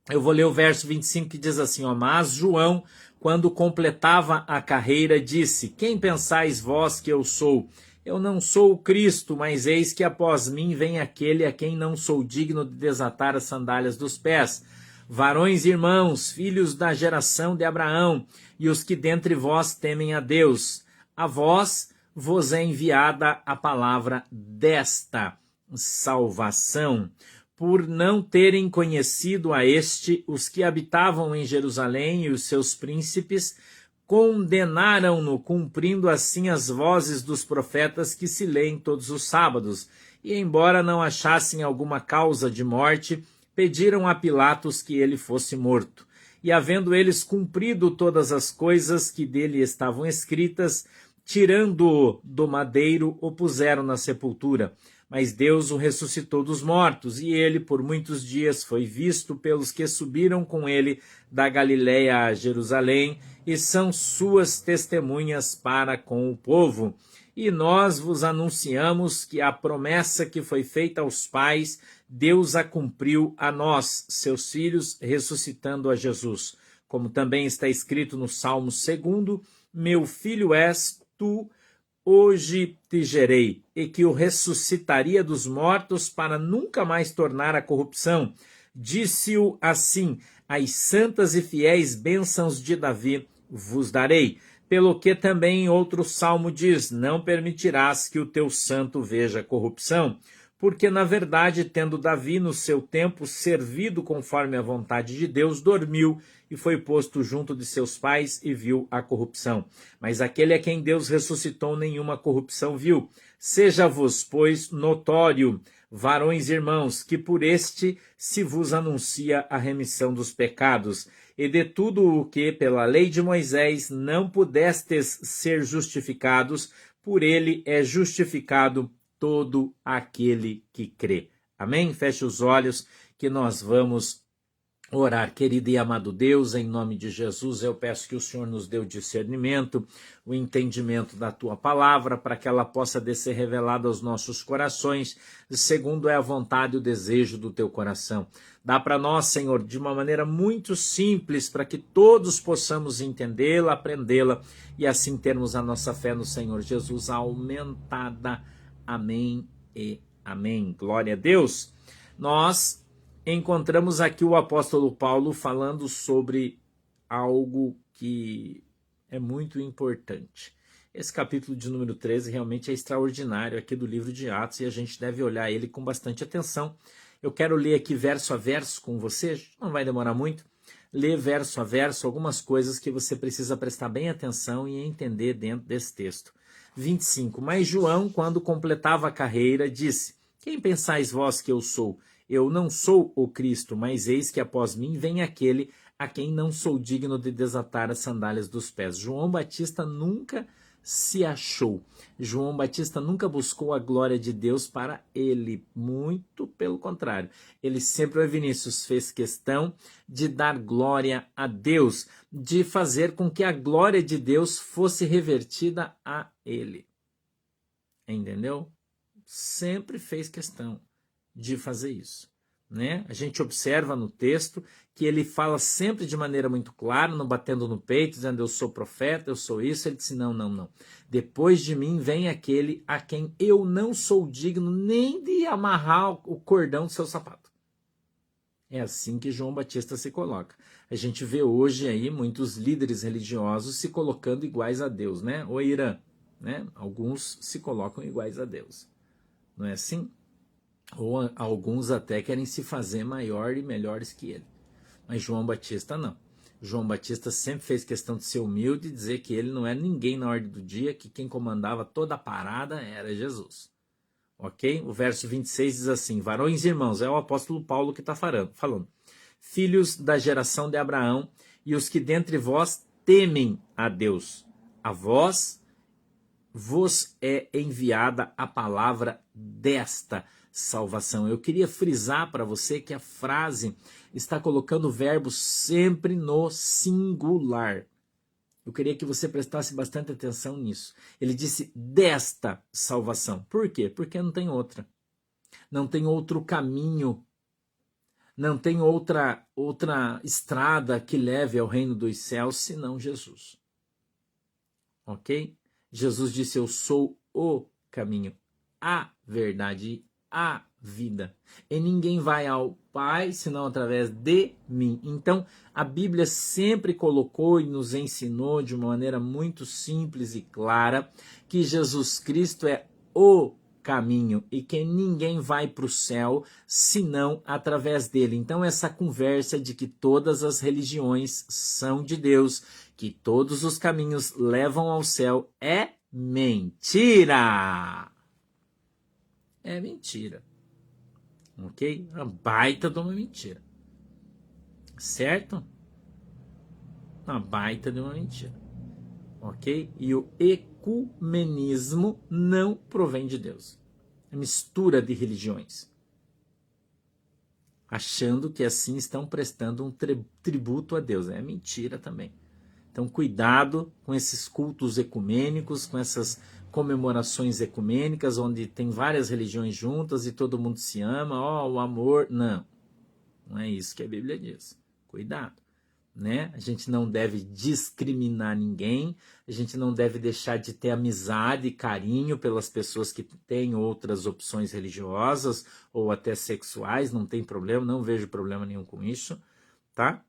Eu vou ler o verso 25 que diz assim, ó, mas João, quando completava a carreira, disse, quem pensais vós que eu sou? Eu não sou o Cristo, mas eis que após mim vem aquele a quem não sou digno de desatar as sandálias dos pés. Varões e irmãos, filhos da geração de Abraão, e os que dentre vós temem a Deus, a vós vos é enviada a palavra desta salvação, por não terem conhecido a este, os que habitavam em Jerusalém e os seus príncipes condenaram-no, cumprindo assim as vozes dos profetas que se leem todos os sábados. E, embora não achassem alguma causa de morte, pediram a Pilatos que ele fosse morto. E, havendo eles cumprido todas as coisas que dele estavam escritas, tirando-o do madeiro, o puseram na sepultura. Mas Deus o ressuscitou dos mortos, e ele por muitos dias foi visto pelos que subiram com ele da Galiléia a Jerusalém, e são suas testemunhas para com o povo. E nós vos anunciamos que a promessa que foi feita aos pais, Deus a cumpriu a nós, seus filhos, ressuscitando a Jesus. Como também está escrito no Salmo 2, meu filho és tu, hoje te gerei, e que o ressuscitaria dos mortos para nunca mais tornar a corrupção. Disse-o assim, as santas e fiéis bênçãos de Davi vos darei. Pelo que também em outro salmo diz, não permitirás que o teu santo veja corrupção. Porque, na verdade, tendo Davi no seu tempo servido conforme a vontade de Deus, dormiu e foi posto junto de seus pais e viu a corrupção. Mas aquele a quem Deus ressuscitou nenhuma corrupção viu. Seja-vos, pois, notório, varões e irmãos, que por este se vos anuncia a remissão dos pecados, e de tudo o que pela lei de Moisés não pudestes ser justificados, por ele é justificado todo aquele que crê. Amém? Feche os olhos que nós vamos orar. Querido e amado Deus, em nome de Jesus, eu peço que o Senhor nos dê o discernimento, o entendimento da Tua palavra, para que ela possa ser revelada aos nossos corações, segundo é a vontade e o desejo do Teu coração. Dá para nós, Senhor, de uma maneira muito simples, para que todos possamos entendê-la, aprendê-la, e assim termos a nossa fé no Senhor Jesus aumentada. Amém e amém. Glória a Deus. Nós encontramos aqui o apóstolo Paulo falando sobre algo que é muito importante. Esse capítulo de número 13 realmente é extraordinário aqui do livro de Atos e a gente deve olhar ele com bastante atenção. Eu quero ler aqui verso a verso com você, não vai demorar muito. Ler verso a verso algumas coisas que você precisa prestar bem atenção e entender dentro desse texto. 25. Mas João, quando completava a carreira, disse, quem pensais vós que eu sou? Eu não sou o Cristo, mas eis que após mim vem aquele a quem não sou digno de desatar as sandálias dos pés. João Batista nunca se achou. João Batista nunca buscou a glória de Deus para ele. Muito pelo contrário. Ele sempre, Vinícius, fez questão de dar glória a Deus, de fazer com que a glória de Deus fosse revertida a ele. Entendeu? Sempre fez questão de fazer isso, né? A gente observa no texto que ele fala sempre de maneira muito clara, não batendo no peito, dizendo eu sou profeta, eu sou isso. Ele disse não. Depois de mim vem aquele a quem eu não sou digno nem de amarrar o cordão do seu sapato. É assim que João Batista se coloca. A gente vê hoje aí muitos líderes religiosos se colocando iguais a Deus, né? O Irã, né? Alguns se colocam iguais a Deus. Não é assim? Ou alguns até querem se fazer maior e melhores que ele. Mas João Batista não. João Batista sempre fez questão de ser humilde e dizer que ele não era ninguém na ordem do dia, que quem comandava toda a parada era Jesus. Ok? O verso 26 diz assim, varões e irmãos, é o apóstolo Paulo que está falando. Filhos da geração de Abraão e os que dentre vós temem a Deus. A vós vos é enviada a palavra desta salvação. Eu queria frisar para você que a frase está colocando o verbo sempre no singular. Eu queria que você prestasse bastante atenção nisso. Ele disse desta salvação. Por quê? Porque não tem outra. Não tem outro caminho. Não tem outra estrada que leve ao reino dos céus senão Jesus. Ok? Jesus disse: eu sou o caminho, a verdade e a vida. E ninguém vai ao Pai senão através de mim. Então, a Bíblia sempre colocou e nos ensinou de uma maneira muito simples e clara que Jesus Cristo é o caminho e que ninguém vai para o céu senão através dele. Então, essa conversa de que todas as religiões são de Deus, que todos os caminhos levam ao céu, é mentira! É mentira. Ok? Uma baita de uma mentira. Certo? Uma baita de uma mentira. Ok? E o ecumenismo não provém de Deus. É mistura de religiões. Achando que assim estão prestando um tributo a Deus. É mentira também. Então, cuidado com esses cultos ecumênicos, com essas comemorações ecumênicas, onde tem várias religiões juntas e todo mundo se ama, o amor. Não, não é isso que a Bíblia diz. Cuidado, né? A gente não deve discriminar ninguém, a gente não deve deixar de ter amizade e carinho pelas pessoas que têm outras opções religiosas ou até sexuais, não tem problema, não vejo problema nenhum com isso, tá?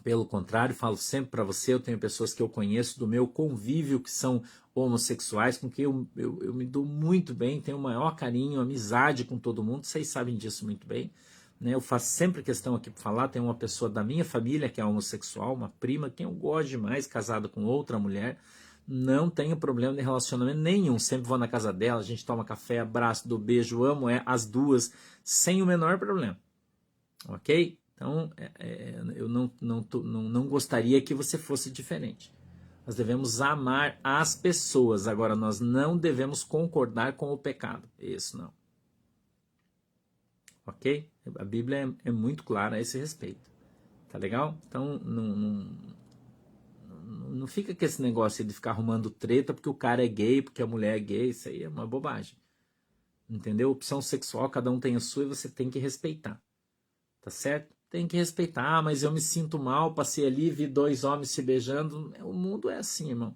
Pelo contrário, falo sempre para você, eu tenho pessoas que eu conheço do meu convívio que são homossexuais, com quem eu me dou muito bem, tenho o maior carinho, amizade com todo mundo, vocês sabem disso muito bem. Né? Eu faço sempre questão aqui para falar, tem uma pessoa da minha família que é homossexual, uma prima, quem eu gosto demais, casada com outra mulher, não tenho problema de relacionamento nenhum, sempre vou na casa dela, a gente toma café, abraço, dou beijo, amo as duas, sem o menor problema. Ok? Então, eu não gostaria que você fosse diferente. Nós devemos amar as pessoas. Agora, nós não devemos concordar com o pecado. Isso não. Ok? A Bíblia é muito clara a esse respeito. Tá legal? Então, não fica com esse negócio de ficar arrumando treta porque o cara é gay, porque a mulher é gay. Isso aí é uma bobagem. Entendeu? Opção sexual, cada um tem a sua e você tem que respeitar. Tá certo? Tem que respeitar, mas eu me sinto mal, passei ali, vi dois homens se beijando. O mundo é assim, irmão.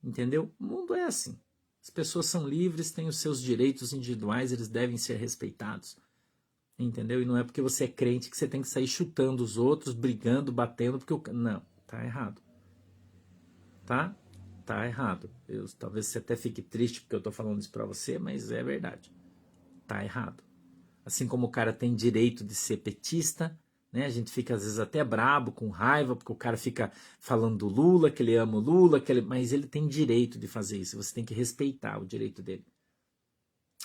Entendeu? O mundo é assim. As pessoas são livres, têm os seus direitos individuais, eles devem ser respeitados. Entendeu? E não é porque você é crente que você tem que sair chutando os outros, brigando, batendo, porque não, tá errado. Tá? Tá errado. Talvez você até fique triste porque eu tô falando isso pra você, mas é verdade. Tá errado. Assim como o cara tem direito de ser petista, né? A gente fica às vezes até brabo, com raiva, porque o cara fica falando do Lula, que ele ama o Lula, mas ele tem direito de fazer isso, você tem que respeitar o direito dele.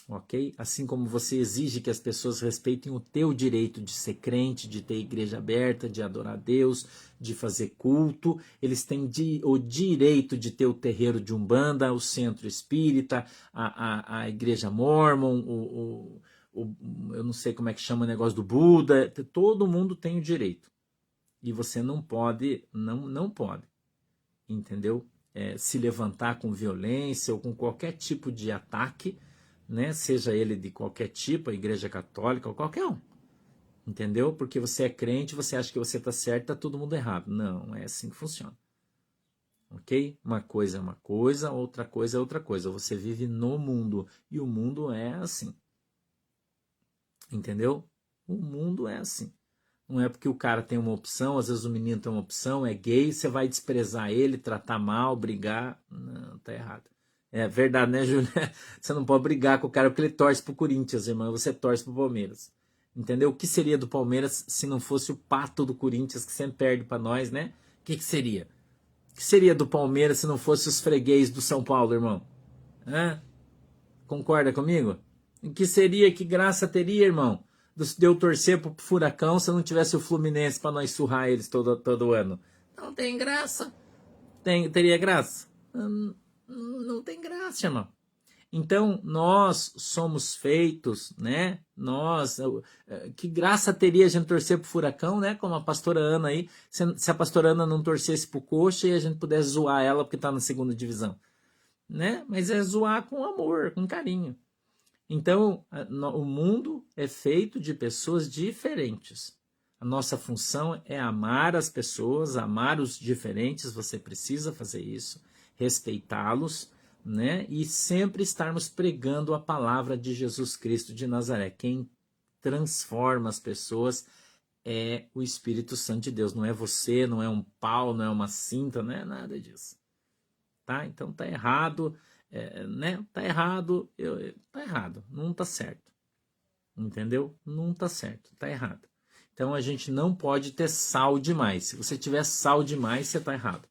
Ok? Assim como você exige que as pessoas respeitem o teu direito de ser crente, de ter igreja aberta, de adorar a Deus, de fazer culto, eles têm o direito de ter o terreiro de Umbanda, o centro espírita, a igreja Mormon, eu não sei como é que chama o negócio do Buda, todo mundo tem o direito. E você não pode, não pode, entendeu? Se levantar com violência ou com qualquer tipo de ataque, né? Seja ele de qualquer tipo, a igreja católica ou qualquer um. Entendeu? Porque você é crente, você acha que você está certo, está todo mundo errado. Não, é assim que funciona. Ok? Uma coisa é uma coisa, outra coisa é outra coisa. Você vive no mundo e o mundo é assim. Entendeu? O mundo é assim. Não é porque o cara tem uma opção, às vezes o menino tem uma opção, é gay, você vai desprezar ele, tratar mal, brigar. Não, tá errado. É verdade, né, Júlia? Você não pode brigar com o cara porque ele torce pro Corinthians, irmão. Você torce pro Palmeiras. Entendeu? O que seria do Palmeiras se não fosse o pato do Corinthians que sempre perde para nós, né? O que seria? O que seria do Palmeiras se não fosse os freguês do São Paulo, irmão? Hã? Concorda comigo? O que seria, que graça teria, irmão? De eu torcer pro Furacão se não tivesse o Fluminense para nós surrar eles todo ano? Não tem graça. Teria graça? Não tem graça, irmão. Então, nós somos feitos, né? Que graça teria a gente torcer pro Furacão, né? Como a pastora Ana aí, se a pastora Ana não torcesse pro Coxa e a gente pudesse zoar ela porque tá na segunda divisão, né? Mas é zoar com amor, com carinho. Então, o mundo é feito de pessoas diferentes. A nossa função é amar as pessoas, amar os diferentes, você precisa fazer isso, respeitá-los, né? E sempre estarmos pregando a palavra de Jesus Cristo de Nazaré. Quem transforma as pessoas é o Espírito Santo de Deus. Não é você, não é um pau, não é uma cinta, não é nada disso. Tá? Então tá errado, né? Tá errado, tá errado, não tá certo. Entendeu? Não tá certo, tá errado. Então a gente não pode ter sal demais. Se você tiver sal demais, você tá errado.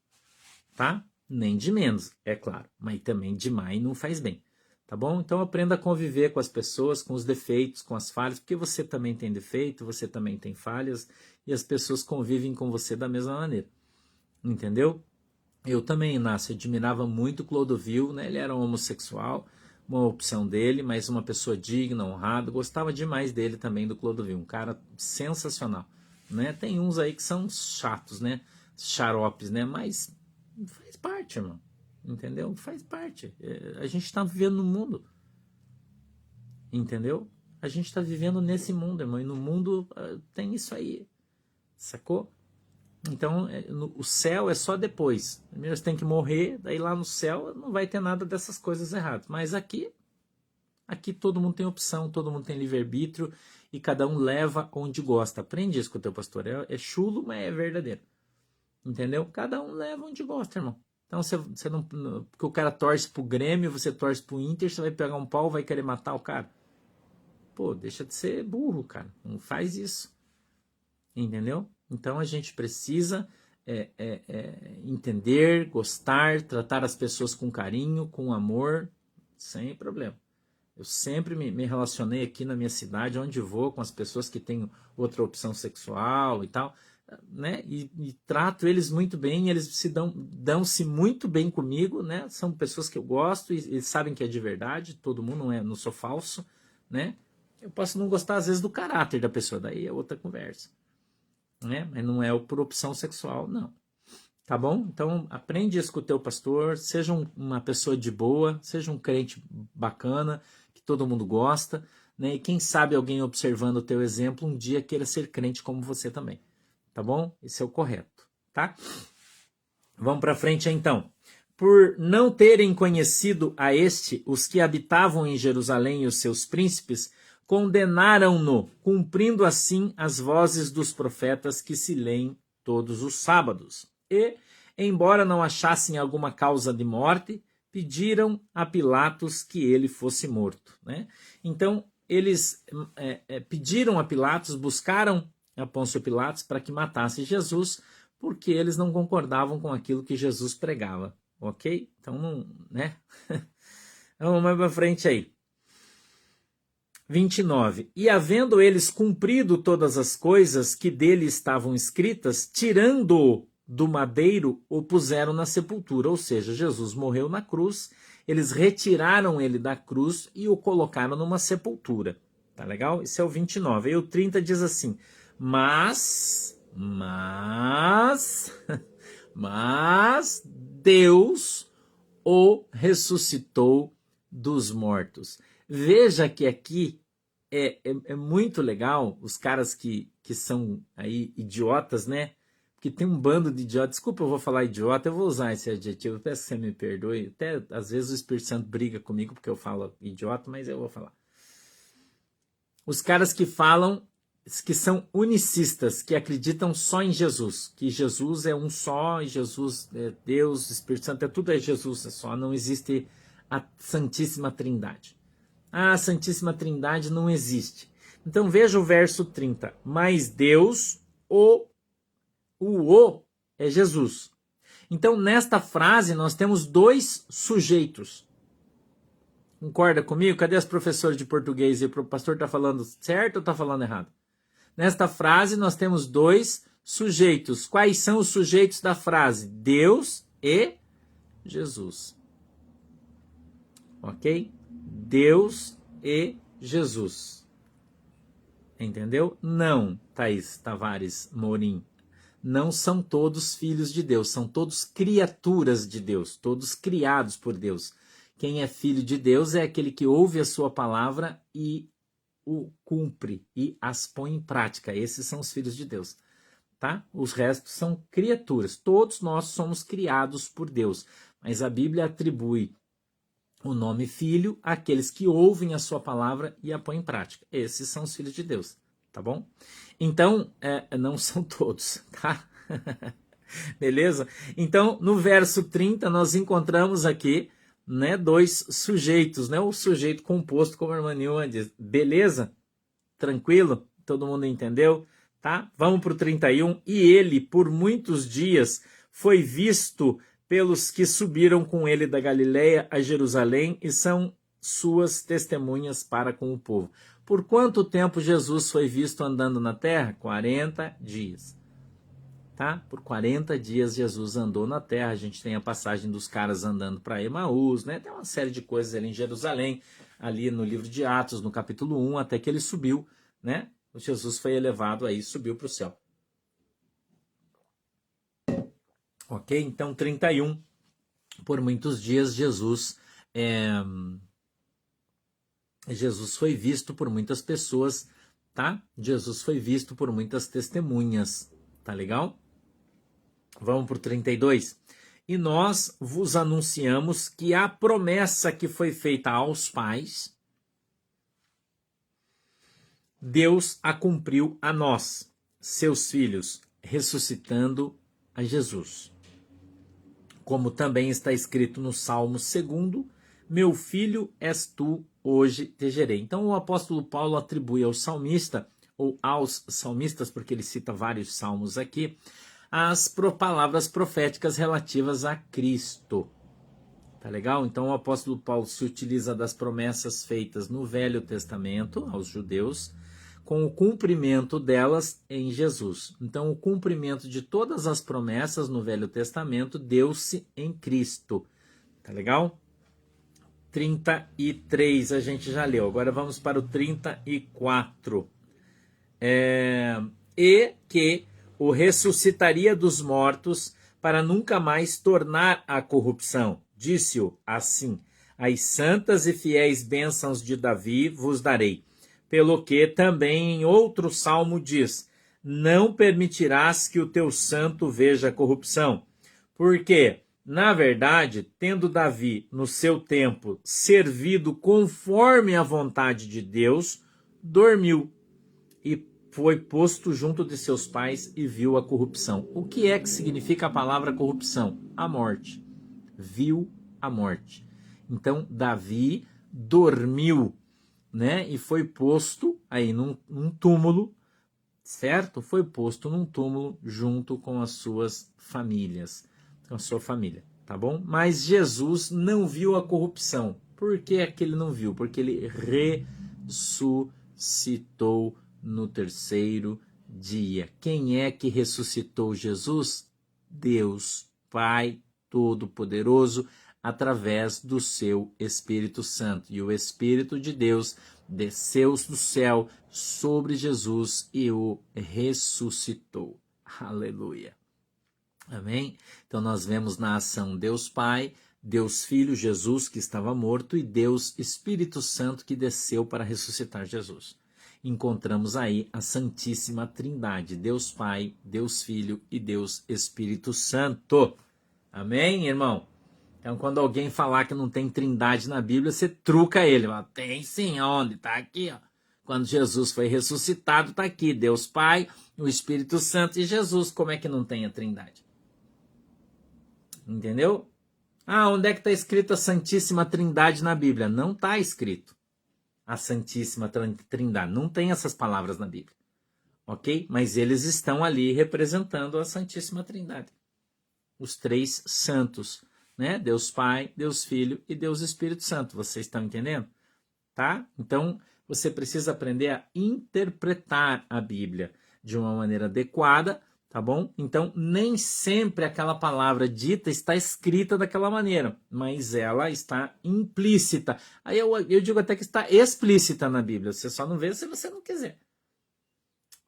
Tá? Nem de menos, é claro. Mas também demais não faz bem. Tá bom? Então aprenda a conviver com as pessoas, com os defeitos, com as falhas, porque você também tem defeito, você também tem falhas, e as pessoas convivem com você da mesma maneira. Entendeu? Eu também, Inácio, admirava muito Clodovil, né? Ele era um homossexual, uma opção dele, mas uma pessoa digna, honrada. Gostava demais dele também, do Clodovil, um cara sensacional, né? Tem uns aí que são chatos, né? Xaropes, né? Mas faz parte, irmão, entendeu? Faz parte. A gente está vivendo no mundo, entendeu? A gente está vivendo nesse mundo, irmão, e no mundo tem isso aí, sacou? Então, o céu é só depois. Primeiro você tem que morrer, daí lá no céu não vai ter nada dessas coisas erradas. Mas aqui todo mundo tem opção, todo mundo tem livre-arbítrio e cada um leva onde gosta. Aprende isso com o teu pastor. É chulo, mas é verdadeiro. Entendeu? Cada um leva onde gosta, irmão. Então, você não, porque o cara torce pro Grêmio, você torce pro Inter, você vai pegar um pau, vai querer matar o cara. Pô, deixa de ser burro, cara. Não faz isso. Entendeu? Então a gente precisa entender, gostar, tratar as pessoas com carinho, com amor, sem problema. Eu sempre me relacionei aqui na minha cidade, onde vou, com as pessoas que têm outra opção sexual e tal, né? E trato eles muito bem, eles dão-se muito bem comigo, né? São pessoas que eu gosto e sabem que é de verdade, todo mundo não sou falso, né? Eu posso não gostar às vezes do caráter da pessoa, daí é outra conversa. Né? Mas não é por opção sexual, não. Tá bom? Então, aprende isso com o teu pastor, seja uma pessoa de boa, seja um crente bacana, que todo mundo gosta, né? E quem sabe alguém observando o teu exemplo, um dia queira ser crente como você também. Tá bom? Esse é o correto, tá? Vamos para frente então. Por não terem conhecido a este, os que habitavam em Jerusalém e os seus príncipes, condenaram-no, cumprindo assim as vozes dos profetas que se leem todos os sábados. E, embora não achassem alguma causa de morte, pediram a Pilatos que ele fosse morto. Né? Então, eles pediram a Pilatos, buscaram a Pôncio Pilatos para que matasse Jesus, porque eles não concordavam com aquilo que Jesus pregava. Ok? Então, não, né? Vamos mais para frente aí. 29. E havendo eles cumprido todas as coisas que dele estavam escritas, tirando-o do madeiro, o puseram na sepultura. Ou seja, Jesus morreu na cruz, eles retiraram ele da cruz e o colocaram numa sepultura. Tá legal? Esse é o 29. Aí o 30 diz assim, mas Deus o ressuscitou dos mortos. Veja que aqui é muito legal os caras que são aí idiotas, né? Porque tem um bando de idiotas. Desculpa, eu vou falar idiota, eu vou usar esse adjetivo, eu peço que você me perdoe. Até às vezes o Espírito Santo briga comigo porque eu falo idiota, mas eu vou falar. Os caras que falam, que são unicistas, que acreditam só em Jesus, que Jesus é um só, e Jesus é Deus, Espírito Santo, tudo é Jesus, é só, não existe a Santíssima Trindade. A Santíssima Trindade não existe. Então veja o verso 30. Mas Deus, o é Jesus. Então nesta frase nós temos dois sujeitos. Concorda comigo? Cadê as professoras de português? E o pastor está falando certo ou está falando errado? Nesta frase nós temos dois sujeitos. Quais são os sujeitos da frase? Deus e Jesus. Ok? Deus e Jesus. Entendeu? Não, Thaís Tavares Morim. Não são todos filhos de Deus, são todos criaturas de Deus, todos criados por Deus. Quem é filho de Deus é aquele que ouve a sua palavra e o cumpre e as põe em prática. Esses são os filhos de Deus, tá? Os restos são criaturas. Todos nós somos criados por Deus, mas a Bíblia atribui o nome filho àqueles que ouvem a sua palavra e a põem em prática. Esses são os filhos de Deus, tá bom? Então, não são todos, tá? Beleza? Então, no verso 30, nós encontramos aqui, né, dois sujeitos, né? O sujeito composto, como a irmã Nilma diz. Beleza? Tranquilo? Todo mundo entendeu? Tá? Vamos para o 31. E ele, por muitos dias, foi visto pelos que subiram com ele da Galiléia a Jerusalém e são suas testemunhas para com o povo. Por quanto tempo Jesus foi visto andando na terra? 40 dias. Tá? Por 40 dias Jesus andou na terra. A gente tem a passagem dos caras andando para Emaús, né? Tem uma série de coisas ali em Jerusalém, ali no livro de Atos, no capítulo 1, até que ele subiu, né? Jesus foi elevado aí, subiu para o céu. Ok? Então, 31. Por muitos dias Jesus foi visto por muitas pessoas, tá? Jesus foi visto por muitas testemunhas, tá legal? Vamos para o 32. E nós vos anunciamos que a promessa que foi feita aos pais, Deus a cumpriu a nós, seus filhos, ressuscitando a Jesus. Como também está escrito no Salmo 2, meu filho és tu, hoje te gerei. Então o apóstolo Paulo atribui ao salmista, ou aos salmistas, porque ele cita vários salmos aqui, as palavras proféticas relativas a Cristo. Tá legal? Então o apóstolo Paulo se utiliza das promessas feitas no Velho Testamento aos judeus, com o cumprimento delas em Jesus. Então o cumprimento de todas as promessas no Velho Testamento deu-se em Cristo. Tá legal? 33 a gente já leu. Agora vamos para o 34. E que o ressuscitaria dos mortos para nunca mais tornar a corrupção. Disse-o assim: as santas e fiéis bênçãos de Davi vos darei. Pelo que também em outro salmo diz: não permitirás que o teu santo veja corrupção. Porque, na verdade, tendo Davi, no seu tempo, servido conforme a vontade de Deus, dormiu e foi posto junto de seus pais e viu a corrupção. O que é que significa a palavra corrupção? A morte. Viu a morte. Então, Davi dormiu, né? E foi posto aí num túmulo, certo? Foi posto num túmulo junto com as suas famílias, com a sua família, tá bom? Mas Jesus não viu a corrupção. Por que é que ele não viu? Porque ele ressuscitou no terceiro dia. Quem é que ressuscitou Jesus? Deus, Pai Todo-Poderoso, através do seu Espírito Santo. E o Espírito de Deus desceu do céu sobre Jesus e o ressuscitou. Aleluia. Amém? Então nós vemos na ação Deus Pai, Deus Filho, Jesus que estava morto e Deus Espírito Santo que desceu para ressuscitar Jesus. Encontramos aí a Santíssima Trindade, Deus Pai, Deus Filho e Deus Espírito Santo. Amém, irmão? Então, quando alguém falar que não tem trindade na Bíblia, você truca ele. Fala, tem sim, onde? Está aqui, ó. Quando Jesus foi ressuscitado, está aqui. Deus Pai, o Espírito Santo e Jesus. Como é que não tem a trindade? Entendeu? Ah, onde é que está escrito a Santíssima Trindade na Bíblia? Não está escrito a Santíssima Trindade. Não tem essas palavras na Bíblia. Ok? Mas eles estão ali representando a Santíssima Trindade. Os três santos, né? Deus Pai, Deus Filho e Deus Espírito Santo. Vocês estão entendendo? Tá? Então, você precisa aprender a interpretar a Bíblia de uma maneira adequada, tá bom? Então, nem sempre aquela palavra dita está escrita daquela maneira, mas ela está implícita. Aí eu digo até que está explícita na Bíblia. Você só não vê se você não quiser.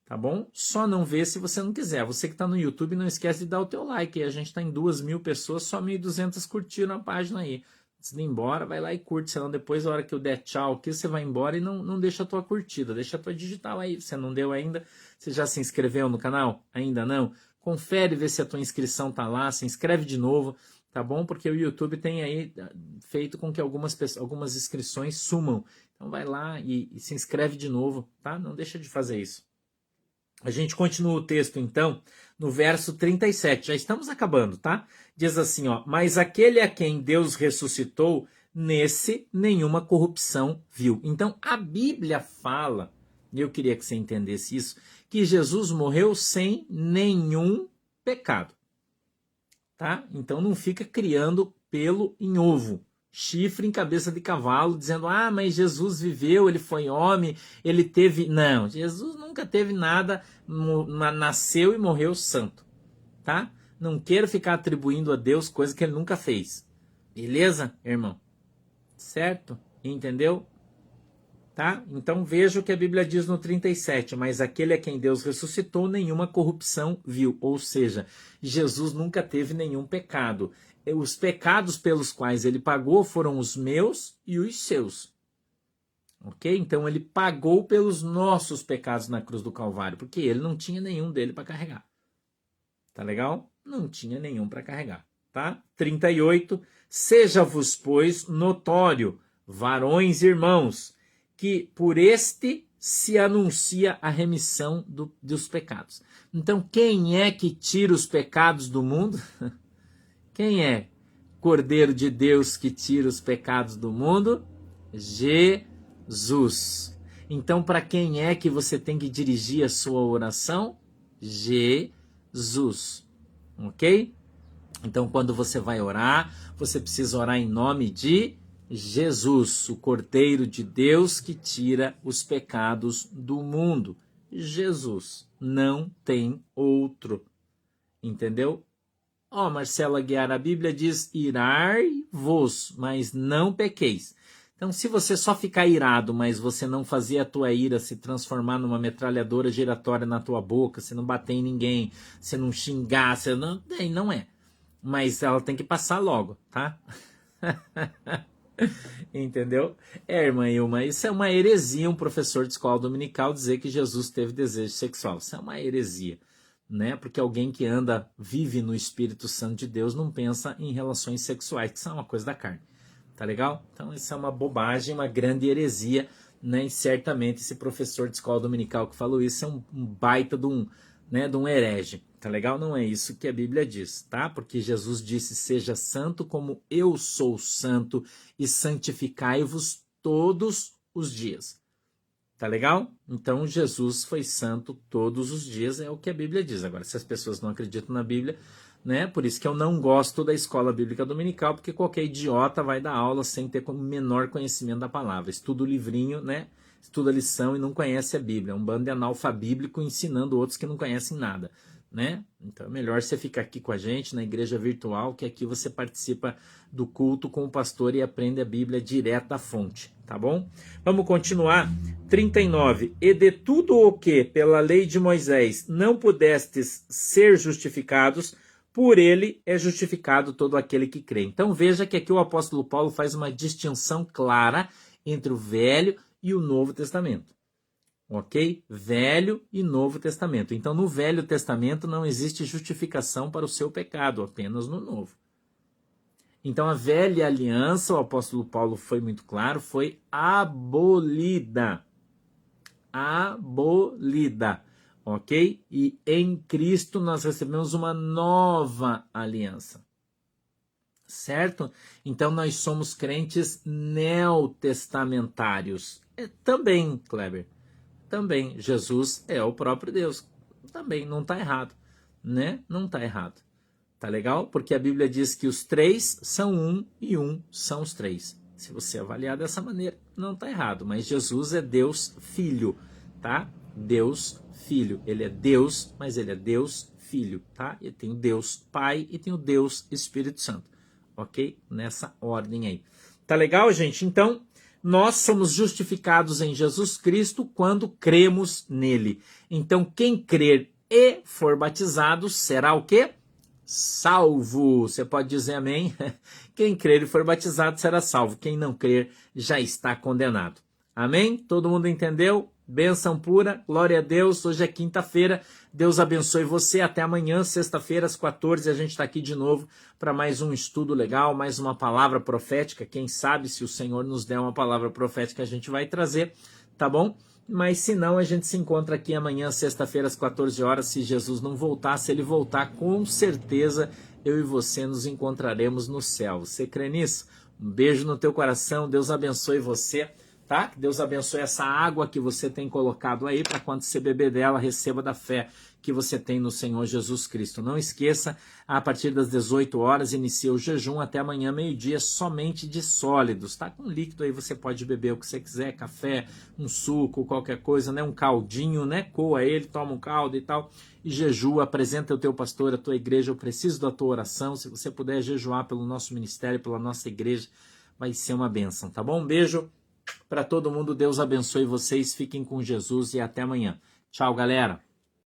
Tá bom? Só não vê se você não quiser. Você que está no YouTube, não esquece de dar o teu like. A gente está em 2.000 pessoas, só 1.200 curtiram a página aí. Antes de ir embora, vai lá e curte, senão depois, na hora que eu der tchau aqui, você vai embora e não deixa a tua curtida, deixa a tua digital aí. Você não deu ainda? Você já se inscreveu no canal? Ainda não? Confere, vê se a tua inscrição tá lá, se inscreve de novo, tá bom? Porque o YouTube tem aí feito com que algumas inscrições sumam. Então vai lá e se inscreve de novo, tá? Não deixa de fazer isso. A gente continua o texto, então, no verso 37. Já estamos acabando, tá? Diz assim, ó: mas aquele a quem Deus ressuscitou, nesse nenhuma corrupção viu. Então, a Bíblia fala, e eu queria que você entendesse isso, que Jesus morreu sem nenhum pecado, tá? Então, não fica criando pelo em ovo, chifre em cabeça de cavalo, dizendo, mas Jesus viveu, ele foi homem, ele teve... Não, Jesus nunca teve nada, nasceu e morreu santo, tá? Não queira ficar atribuindo a Deus coisa que ele nunca fez. Beleza, irmão? Certo? Entendeu? Tá? Então veja o que a Bíblia diz no 37, mas aquele a quem Deus ressuscitou, nenhuma corrupção viu. Ou seja, Jesus nunca teve nenhum pecado. Os pecados pelos quais ele pagou foram os meus e os seus. Ok? Então ele pagou pelos nossos pecados na cruz do Calvário, porque ele não tinha nenhum dele para carregar. Tá legal? Não tinha nenhum para carregar. Tá? 38. Seja-vos, pois, notório, varões e irmãos, que por este se anuncia a remissão dos pecados. Então, quem é que tira os pecados do mundo? Quem é Cordeiro de Deus que tira os pecados do mundo? Jesus. Então, para quem é que você tem que dirigir a sua oração? Jesus. Ok? Então, quando você vai orar, você precisa orar em nome de Jesus, o Cordeiro de Deus que tira os pecados do mundo. Jesus, não tem outro. Entendeu? Marcela Guiar, a Bíblia diz irai-vos, mas não pequeis. Então, se você só ficar irado, mas você não fazer a tua ira se transformar numa metralhadora giratória na tua boca, se não bater em ninguém, se não xingar, não é. Mas ela tem que passar logo, tá? Entendeu? Irmã Ilma, isso é uma heresia, um professor de escola dominical dizer que Jesus teve desejo sexual. Isso é uma heresia, né? Porque alguém que vive no Espírito Santo de Deus não pensa em relações sexuais, que são uma coisa da carne. Tá legal? Então isso é uma bobagem, uma grande heresia, né? E certamente esse professor de escola dominical que falou isso é um baita de um herege. Tá legal? Não é isso que a Bíblia diz, tá? Porque Jesus disse, seja santo como eu sou santo e santificai-vos todos os dias. Tá legal? Então Jesus foi santo todos os dias, é o que a Bíblia diz. Agora, se as pessoas não acreditam na Bíblia, né? Por isso que eu não gosto da escola bíblica dominical, porque qualquer idiota vai dar aula sem ter o menor conhecimento da palavra. Estuda o livrinho, né? Estuda a lição e não conhece a Bíblia. É um bando de analfabíblico ensinando outros que não conhecem nada, né? Então é melhor você ficar aqui com a gente na igreja virtual, que aqui você participa do culto com o pastor e aprende a Bíblia direto da fonte, tá bom? Vamos continuar. 39. E de tudo o que pela lei de Moisés não pudestes ser justificados, por ele é justificado todo aquele que crê. Então veja que aqui o apóstolo Paulo faz uma distinção clara entre o Velho e o Novo Testamento. Ok? Velho e Novo Testamento. Então, no Velho Testamento não existe justificação para o seu pecado, apenas no Novo. Então, a velha aliança, o apóstolo Paulo foi muito claro, foi abolida. Abolida. Ok? E em Cristo nós recebemos uma nova aliança. Certo? Então, nós somos crentes neotestamentários. Também, Kleber. Também, Jesus é o próprio Deus. Também, não está errado, né? Não está errado. Tá legal? Porque a Bíblia diz que os três são um e um são os três. Se você avaliar dessa maneira, não está errado. Mas Jesus é Deus Filho, tá? Deus Filho. Ele é Deus, mas ele é Deus Filho, tá? Ele tem o Deus Pai e tem o Deus Espírito Santo, ok? Nessa ordem aí. Tá legal, gente? Então, nós somos justificados em Jesus Cristo quando cremos nele. Então, quem crer e for batizado será o quê? salvo. Você pode dizer amém? Quem crer e for batizado será salvo. Quem não crer já está condenado. Amém? Todo mundo entendeu? Bênção pura, glória a Deus. Hoje é quinta-feira. Deus abençoe você. Até amanhã, sexta-feira, às 14h, a gente está aqui de novo para mais um estudo legal, mais uma palavra profética. Quem sabe, se o Senhor nos der uma palavra profética, a gente vai trazer, tá bom? Mas se não, a gente se encontra aqui amanhã, sexta-feira, às 14h, se Jesus não voltar. Se ele voltar, com certeza eu e você nos encontraremos no céu. Você crê nisso? Um beijo no teu coração, Deus abençoe você, tá? Que Deus abençoe essa água que você tem colocado aí, para quando você beber dela, receba da fé que você tem no Senhor Jesus Cristo. Não esqueça, a partir das 18h inicia o jejum até amanhã, meio-dia, somente de sólidos, tá? Com líquido aí você pode beber o que você quiser, café, um suco, qualquer coisa, né? Um caldinho, né? Coa ele, toma um caldo e tal, e jejua, apresenta o teu pastor, a tua igreja. Eu preciso da tua oração. Se você puder jejuar pelo nosso ministério, pela nossa igreja, vai ser uma bênção, tá bom? Um beijo para todo mundo, Deus abençoe vocês, fiquem com Jesus e até amanhã. Tchau, galera!